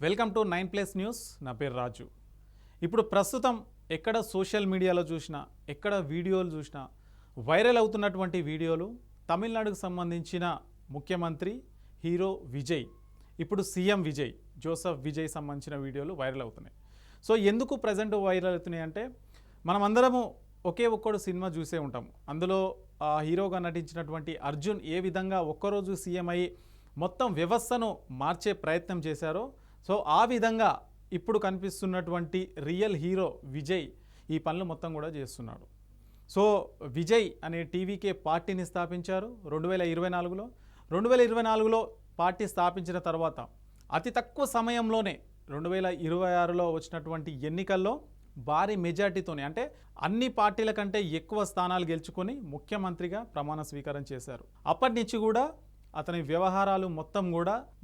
Welcome to 9+ news. నా పేరు రాజు. ఇప్పుడు ప్రస్తుతం ఎక్కడ సోషల్ మీడియాలో చూసినా, ఎక్కడ వీడియోలు చూసినా వైరల్ అవుతున్నటువంటి వీడియోలు తమిళనాడుకు సంబంధించిన ముఖ్యమంత్రి హీరో విజయ్, ఇప్పుడు సీఎం విజయ్, జోసెఫ్ విజయ్ సంబంధించిన వీడియోలు వైరల్ అవుతున్నాయి. సో ఎందుకు ప్రజెంట్ వైరల్ అవుతున్నాయి అంటే, మనమందరము ఒకే ఒక్కడు సినిమా చూసే ఉంటాం. అందులో హీరోగా నటించినటువంటి అర్జున్ ఏ విధంగా ఒక్కరోజు సీఎం అయ్యి మొత్తం వ్యవస్థను మార్చే ప్రయత్నం చేశారో, సో ఆ విధంగా ఇప్పుడు కనిపిస్తున్నటువంటి రియల్ హీరో విజయ్ ఈ పనులు మొత్తం కూడా చేస్తున్నాడు. సో విజయ్ అనే టీవీకే పార్టీని స్థాపించారు 2024లో. 2024లో పార్టీ స్థాపించిన తర్వాత అతి తక్కువ సమయంలోనే 2026లో వచ్చినటువంటి ఎన్నికల్లో భారీ మెజార్టీతోనే, అంటే అన్ని పార్టీల కంటే ఎక్కువ స్థానాలు గెలుచుకొని ముఖ్యమంత్రిగా ప్రమాణ స్వీకారం చేశారు. అప్పటి నుంచి కూడా అతని వ్యవహారాలు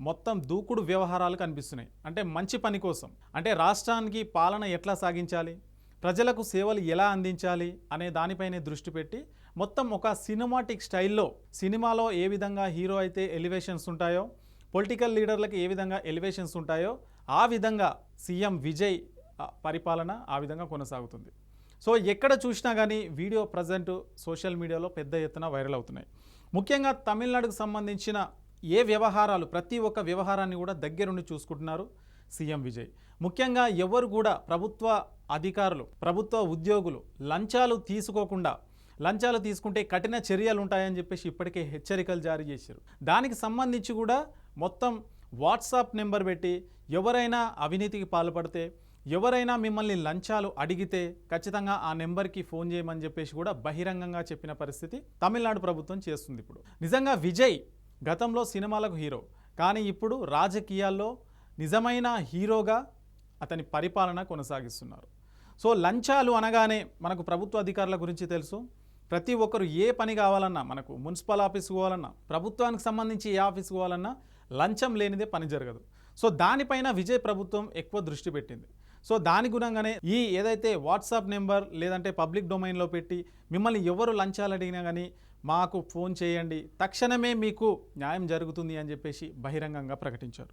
మొత్తం దూకుడు వ్యవహారాలు కనిపిస్తున్నాయి. అంటే మంచి పని కోసం, అంటే రాష్ట్రానికి పాలన ఎట్లా సాగించాలి, ప్రజలకు సేవలు ఎలా అందించాలి అనే దానిపైనే దృష్టి పెట్టి మొత్తం ఒక సినిమాటిక్ స్టైల్లో, సినిమాలో ఏ విధంగా హీరో అయితే ఎలివేషన్స్ ఉంటాయో, పొలిటికల్ లీడర్లకు ఏ విధంగా ఎలివేషన్స్ ఉంటాయో ఆ విధంగా సీఎం విజయ్ పరిపాలన ఆ విధంగా కొనసాగుతుంది. సో ఎక్కడ చూసినా కానీ వీడియో ప్రజెంట్ సోషల్ మీడియాలో పెద్ద ఎత్తున వైరల్ అవుతున్నాయి. ముఖ్యంగా తమిళనాడుకు సంబంధించిన ఏ వ్యవహారాలు, ప్రతి ఒక్క వ్యవహారాన్ని కూడా దగ్గరుండి చూసుకుంటున్నారు సీఎం విజయ్. ముఖ్యంగా ఎవరు కూడా ప్రభుత్వ అధికారులు, ప్రభుత్వ ఉద్యోగులు లంచాలు తీసుకోకుండా, లంచాలు తీసుకుంటే కఠిన చర్యలు ఉంటాయని చెప్పేసి ఇప్పటికే హెచ్చరికలు జారీ చేశారు. దానికి సంబంధించి కూడా మొత్తం వాట్సాప్ నెంబర్ పెట్టి ఎవరైనా అవినీతికి పాల్పడితే, ఎవరైనా మిమ్మల్ని లంచాలు అడిగితే ఖచ్చితంగా ఆ నెంబర్కి ఫోన్ చేయమని చెప్పేసి కూడా బహిరంగంగా చెప్పిన పరిస్థితి తమిళనాడు ప్రభుత్వం చేస్తుంది. ఇప్పుడు నిజంగా విజయ్ గతంలో సినిమాలకు హీరో, కానీ ఇప్పుడు రాజకీయాల్లో నిజమైన హీరోగా అతని పరిపాలన కొనసాగిస్తున్నారు. సో లంచాలు అనగానే మనకు ప్రభుత్వ అధికారుల గురించి తెలుసు. ప్రతి ఒక్కరు ఏ పని కావాలన్నా, మనకు మున్సిపల్ ఆఫీస్ పోవాలన్నా, ప్రభుత్వానికి సంబంధించి ఏ ఆఫీస్ పోవాలన్నా లంచం లేనిదే పని జరగదు. సో దానిపైన విజయ్ ప్రభుత్వం ఎక్కువ దృష్టి పెట్టింది. సో దాని గుణంగానే ఈ ఏదైతే వాట్సాప్ నెంబర్ లేదంటే పబ్లిక్ డొమైన్లో పెట్టి మిమ్మల్ని ఎవరు లంచాలు అడిగినా కానీ మాకు ఫోన్ చేయండి, తక్షణమే మీకు న్యాయం జరుగుతుంది అని చెప్పేసి బహిరంగంగా ప్రకటించారు.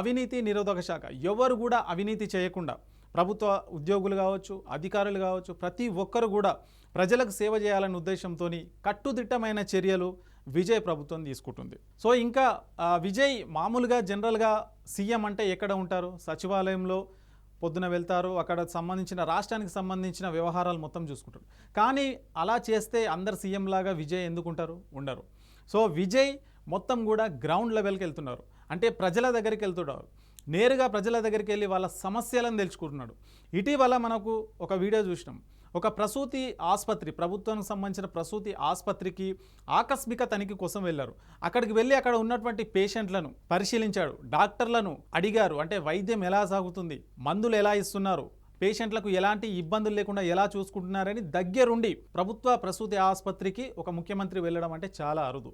అవినీతి నిరోధక శాఖ ఎవరు కూడా అవినీతి చేయకుండా, ప్రభుత్వ ఉద్యోగులు కావచ్చు, అధికారులు కావచ్చు, ప్రతి ఒక్కరు కూడా ప్రజలకు సేవ చేయాలనే ఉద్దేశంతో కట్టుదిట్టమైన చర్యలు విజయ్ ప్రభుత్వం తీసుకుంటుంది. సో ఇంకా విజయ్ మామూలుగా జనరల్గా సీఎం అంటే ఎక్కడ ఉంటారు, సచివాలయంలో పొద్దున వెళ్తారు, అక్కడ సంబంధించిన రాష్ట్రానికి సంబంధించిన వ్యవహారాలు మొత్తం చూసుకుంటారు. కానీ అలా చేస్తే అందరు సీఎం లాగా విజయ్ ఎందుకుంటారు, ఉండరు. సో విజయ్ మొత్తం కూడా గ్రౌండ్ లెవెల్కి వెళ్తున్నారు, అంటే ప్రజల దగ్గరికి వెళ్తున్నారు, నేరుగా ప్రజల దగ్గరికి వెళ్ళి వాళ్ళ సమస్యలను తెలుసుకుంటున్నాడు. ఇటీవల మనకు ఒక వీడియో చూసినాం, ఒక ప్రసూతి ఆసుపత్రి, ప్రభుత్వానికి సంబంధించిన ప్రసూతి ఆసుపత్రికి ఆకస్మిక తనిఖీ కోసం వెళ్ళారు. అక్కడికి వెళ్ళి అక్కడ ఉన్నటువంటి పేషెంట్లను పరిశీలించాడు, డాక్టర్లను అడిగారు, అంటే వైద్యం ఎలా సాగుతుంది, మందులు ఎలా ఇస్తున్నారు, పేషెంట్లకు ఎలాంటి ఇబ్బందులు లేకుండా ఎలా చూసుకుంటున్నారని దగ్గరుండి ప్రభుత్వ ప్రసూతి ఆసుపత్రికి ఒక ముఖ్యమంత్రి వెళ్ళడం అంటే చాలా అరుదు.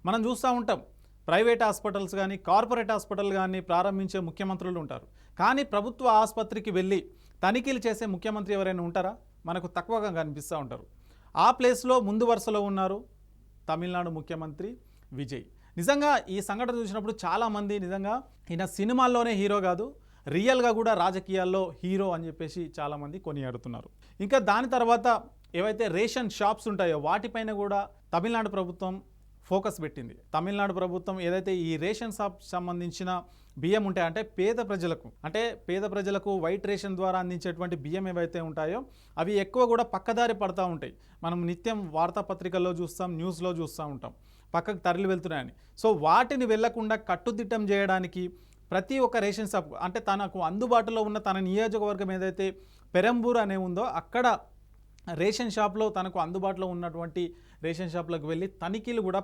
మనం చూస్తూ ఉంటాం, ప్రైవేట్ హాస్పిటల్స్ కానీ కార్పొరేట్ హాస్పిటల్ కానీ ప్రారంభించే ముఖ్యమంత్రులు ఉంటారు, కానీ ప్రభుత్వ ఆసుపత్రికి వెళ్ళి తనిఖీలు చేసే ముఖ్యమంత్రి ఎవరైనా ఉంటారా? మనకు తక్కువగా కనిపిస్తూ ఉంటారు. ఆ ప్లేస్లో ముందు వరుసలో ఉన్నారు తమిళనాడు ముఖ్యమంత్రి విజయ్. నిజంగా ఈ సంఘటన చూసినప్పుడు చాలామంది నిజంగా ఈయన సినిమాల్లోనే హీరో కాదు, రియల్గా కూడా రాజకీయాల్లో హీరో అని చెప్పేసి చాలామంది కొనియాడుతున్నారు. ఇంకా దాని తర్వాత ఏవైతే రేషన్ షాప్స్ ఉంటాయో వాటిపైన కూడా తమిళనాడు ప్రభుత్వం ఫోకస్ పెట్టింది. తమిళనాడు ప్రభుత్వం ఏదైతే ఈ రేషన్ షాప్ సంబంధించిన బియ్యం ఉంటాయో, అంటే పేద ప్రజలకు వైట్ రేషన్ ద్వారా అందించేటువంటి బియ్యం ఏవైతే ఉంటాయో అవి ఎక్కువ కూడా పక్కదారి పడతా ఉంటాయి. మనం నిత్యం వార్తాపత్రికల్లో చూస్తాం, న్యూస్లో చూస్తూ ఉంటాం, పక్కకు తరలి వెళ్తున్నాయని. సో వాటిని వెళ్లకుండా కట్టుదిట్టం చేయడానికి ప్రతి ఒక్క రేషన్ షాప్, అంటే తనకు అందుబాటులో ఉన్న తన నియోజకవర్గం ఏదైతే పెరంబూర్ అనే ఉందో అక్కడ రేషన్ షాప్లో తనకు అందుబాటులో ఉన్నటువంటి రేషన్ షాప్లకు వెళ్ళి తనిఖీలు కూడా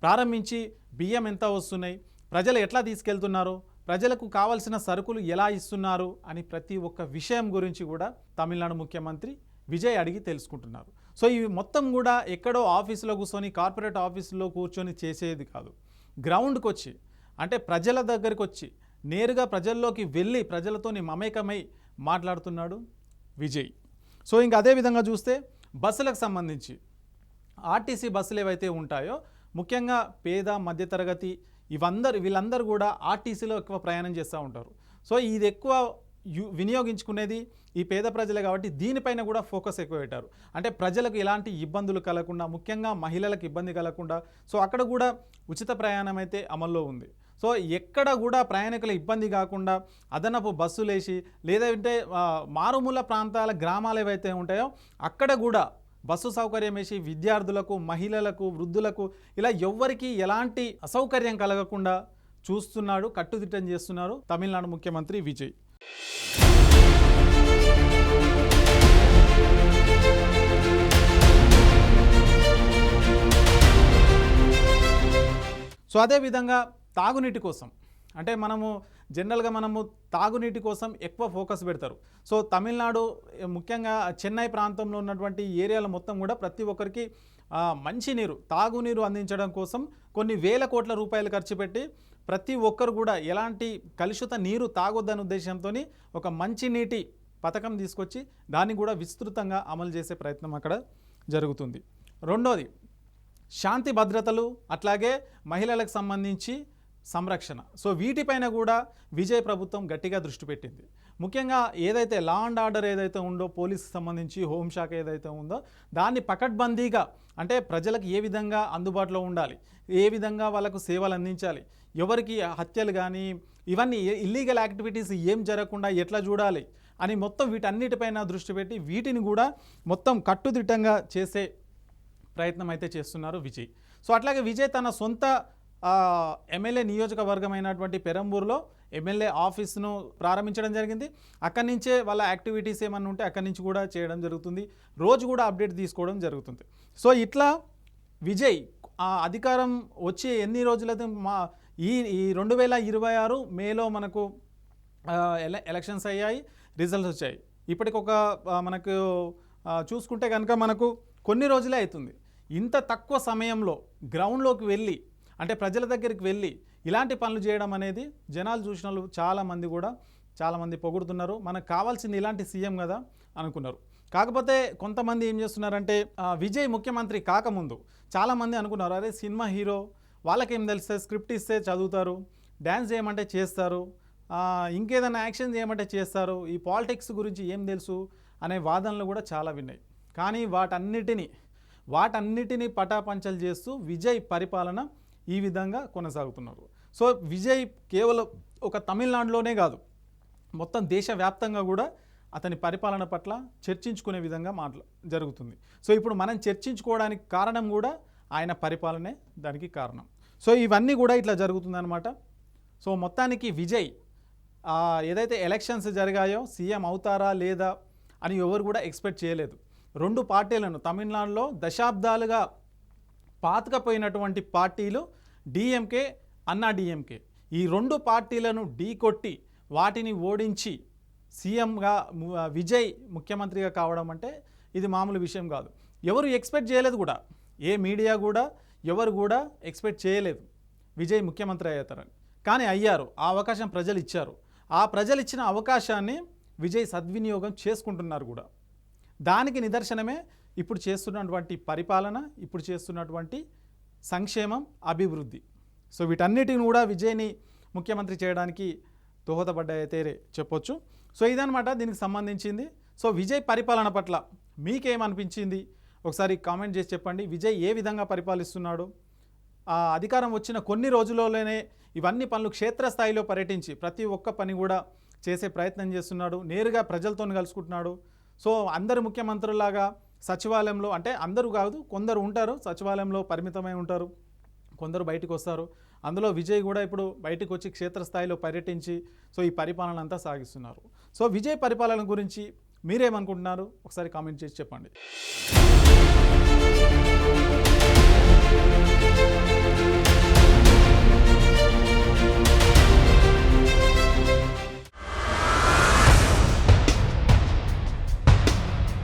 ప్రారంభించి బియ్యం ఎంత వస్తున్నాయి, ప్రజలు ఎట్లా తీసుకెళ్తున్నారు, ప్రజలకు కావాల్సిన సరుకులు ఎలా ఇస్తున్నారు అని ప్రతి ఒక్క విషయం గురించి కూడా తమిళనాడు ముఖ్యమంత్రి విజయ్ అడిగి తెలుసుకుంటున్నారు. సో ఇవి మొత్తం కూడా ఎక్కడో ఆఫీసులో కూర్చొని, కార్పొరేట్ ఆఫీసులో కూర్చొని చేసేది కాదు, గ్రౌండ్కి వచ్చి, అంటే ప్రజల దగ్గరికి వచ్చి నేరుగా ప్రజల్లోకి వెళ్ళి ప్రజలతోని మమేకమై మాట్లాడుతున్నాడు విజయ్. సో ఇంకా అదే విధంగా చూస్తే బస్సులకు సంబంధించి ఆర్టీసీ బస్సులు ఏవైతే ఉంటాయో ముఖ్యంగా పేద మధ్యతరగతి వీళ్ళందరూ కూడా ఆర్టీసీలో ఎక్కువ ప్రయాణం చేస్తూ ఉంటారు. సో ఇది ఎక్కువ వినియోగించుకునేది ఈ పేద ప్రజలే కాబట్టి దీనిపైన కూడా ఫోకస్ ఎక్కువ పెట్టారు. అంటే ప్రజలకు ఎలాంటి ఇబ్బందులు కలగకుండా, ముఖ్యంగా మహిళలకు ఇబ్బంది కలగకుండా సో అక్కడ కూడా ఉచిత ప్రయాణం అయితే అమల్లో ఉంది. సో ఎక్కడ కూడా ప్రయాణికుల ఇబ్బంది కాకుండా అదనపు బస్సులు వేసి లేదంటే మారుమూల ప్రాంతాల గ్రామాలు ఏవైతే ఉంటాయో అక్కడ కూడా బస్సు సౌకర్యం వేసి విద్యార్థులకు, మహిళలకు, వృద్ధులకు ఇలా ఎవ్వరికీ ఎలాంటి అసౌకర్యం కలగకుండా చూస్తున్నాడు, కట్టుదిట్టం చేస్తున్నారు తమిళనాడు ముఖ్యమంత్రి విజయ్. సో అదేవిధంగా తాగునీటి కోసం అంటే జనరల్గా మనము తాగునీటి కోసం ఎక్కువ ఫోకస్ పెడతారు. సో తమిళనాడు ముఖ్యంగా చెన్నై ప్రాంతంలో ఉన్నటువంటి ఏరియాల మొత్తం కూడా ప్రతి ఒక్కరికి మంచినీరు, తాగునీరు అందించడం కోసం కొన్ని వేల కోట్ల రూపాయలు ఖర్చు పెట్టి ప్రతి ఒక్కరు కూడా ఎలాంటి కలుషిత నీరు తాగొద్దనే ఉద్దేశంతో ఒక మంచినీటి పథకం తీసుకొచ్చి దాన్ని కూడా విస్తృతంగా అమలు చేసే ప్రయత్నం అక్కడ జరుగుతుంది. రెండోది శాంతి భద్రతలు, అట్లాగే మహిళలకు సంబంధించి సంరక్షణ. సో వీటిపైన కూడా విజయ్ ప్రభుత్వం గట్టిగా దృష్టి పెట్టింది. ముఖ్యంగా ఏదైతే లా అండ్ ఆర్డర్ ఏదైతే ఉందో, పోలీసుకు సంబంధించి హోంశాఖ ఏదైతే ఉందో దాన్ని పకడ్బందీగా అంటే ప్రజలకు ఏ విధంగా అందుబాటులో ఉండాలి, ఏ విధంగా వాళ్ళకు సేవలు అందించాలి, ఎవరికి హత్యలు కానీ ఇవన్నీ ఇల్లీగల్ యాక్టివిటీస్ ఏం జరగకుండా ఎట్లా చూడాలి అని మొత్తం వీటన్నిటిపైన దృష్టి పెట్టి వీటిని కూడా మొత్తం కట్టుదిట్టంగా చేసే ప్రయత్నం అయితే చేస్తున్నారు విజయ్. సో అట్లాగే విజయ్ తన సొంత ఎమ్మెల్యే నియోజకవర్గమైనటువంటి పెరంబూరులో ఎమ్మెల్యే ఆఫీస్ను ప్రారంభించడం జరిగింది. అక్కడి నుంచే వాళ్ళ యాక్టివిటీస్ ఏమన్నా ఉంటే అక్కడి నుంచి కూడా చేయడం జరుగుతుంది. రోజు కూడా అప్డేట్ తీసుకోవడం జరుగుతుంది. సో ఇట్లా విజయ్ అధికారం వచ్చి ఎన్ని రోజులైతే ఈ 2026 మేలో మనకు ఎలక్షన్స్ అయ్యాయి, రిజల్ట్స్ వచ్చాయి. ఇప్పటికొక మనకు చూసుకుంటే కనుక మనకు కొన్ని రోజులే అవుతుంది. ఇంత తక్కువ సమయంలో గ్రౌండ్లోకి వెళ్ళి అంటే ప్రజల దగ్గరికి వెళ్ళి ఇలాంటి పనులు చేయడం అనేది జనాలు చూసిన వాళ్ళు చాలామంది పొగుడుతున్నారు. మనకు కావాల్సింది ఇలాంటి సీఎం కదా అనుకున్నారు. కాకపోతే కొంతమంది ఏం చేస్తున్నారంటే విజయ్ ముఖ్యమంత్రి కాకముందు చాలామంది అనుకున్నారు, అరే సినిమా హీరో, వాళ్ళకేం తెలిస్తే స్క్రిప్ట్ ఇస్తే చదువుతారు, డ్యాన్స్ చేయమంటే చేస్తారు, ఇంకేదైనా యాక్షన్ చేయమంటే చేస్తారు, ఈ పాలిటిక్స్ గురించి ఏం తెలుసు అనే వాదనలు కూడా చాలా విన్నాయి. కానీ వాటన్నిటినీ పటాపంచలు చేస్తూ విజయ్ పరిపాలన ఈ విధంగా కొనసాగుతున్నారు. సో విజయ్ కేవలం ఒక తమిళనాడులోనే కాదు, మొత్తం దేశవ్యాప్తంగా కూడా అతని పరిపాలన పట్ల చర్చించుకునే విధంగా జరుగుతుంది. సో ఇప్పుడు మనం చర్చించుకోవడానికి కారణం కూడా ఆయన పరిపాలనే దానికి కారణం. సో ఇవన్నీ కూడా ఇట్లా జరుగుతుందన్నమాట. సో మొత్తానికి విజయ్ ఏదైతే ఎలక్షన్స్ జరిగాయో సీఎం అవుతారా లేదా అని ఎవరు కూడా ఎక్స్పెక్ట్ చేయలేదు. రెండు పార్టీలను తమిళనాడులో దశాబ్దాలుగా పాతకపోయినటువంటి పార్టీలు డిఎంకే, అన్నా డిఎంకే, ఈ రెండు పార్టీలను ఢీకొట్టి వాటిని ఓడించి సీఎంగా విజయ్ ముఖ్యమంత్రిగా కావడం అంటే ఇది మామూలు విషయం కాదు. ఎవరు ఎక్స్పెక్ట్ చేయలేదు కూడా, ఏ మీడియా కూడా ఎవరు కూడా ఎక్స్పెక్ట్ చేయలేదు విజయ్ ముఖ్యమంత్రి అయ్యారని. కానీ అయ్యారు. ఆ అవకాశం ప్రజలు ఇచ్చారు. ఆ ప్రజలు ఇచ్చిన అవకాశాన్ని విజయ్ సద్వినియోగం చేసుకుంటున్నారు కూడా. దానికి నిదర్శనమే ఇప్పుడు చేస్తున్నటువంటి పరిపాలన, ఇప్పుడు చేస్తున్నటువంటి సంక్షేమం, అభివృద్ధి. సో వీటన్నిటిని కూడా విజయ్ని ముఖ్యమంత్రి చేయడానికి దోహదపడ్డాయితే చెప్పొచ్చు. సో ఇదనమాట దీనికి సంబంధించింది. సో విజయ్ పరిపాలన పట్ల మీకేమనిపించింది ఒకసారి కామెంట్ చేసి చెప్పండి. విజయ్ ఏ విధంగా పరిపాలిస్తున్నాడు, అధికారం వచ్చిన కొన్ని రోజుల్లోనే ఇవన్నీ పనులు క్షేత్రస్థాయిలో పర్యటించి ప్రతి ఒక్క పని కూడా చేసే ప్రయత్నం చేస్తున్నాడు. నేరుగా ప్రజలతో కలుసుకుంటున్నాడు. సో అందరు ముఖ్యమంత్రులాగా సచివాలయంలో, అంటే అందరూ కాదు, కొందరు ఉంటారు సచివాలయంలో పరిమితమై ఉంటారు, కొందరు బయటకు వస్తారు. అందులో విజయ్ కూడా ఇప్పుడు బయటకు వచ్చి క్షేత్రస్థాయిలో పర్యటించి సో ఈ పరిపాలన అంతా సాగిస్తున్నారు. సో విజయ్ పరిపాలన గురించి మీరేమనుకుంటున్నారు ఒకసారి కామెంట్ చేసి చెప్పండి.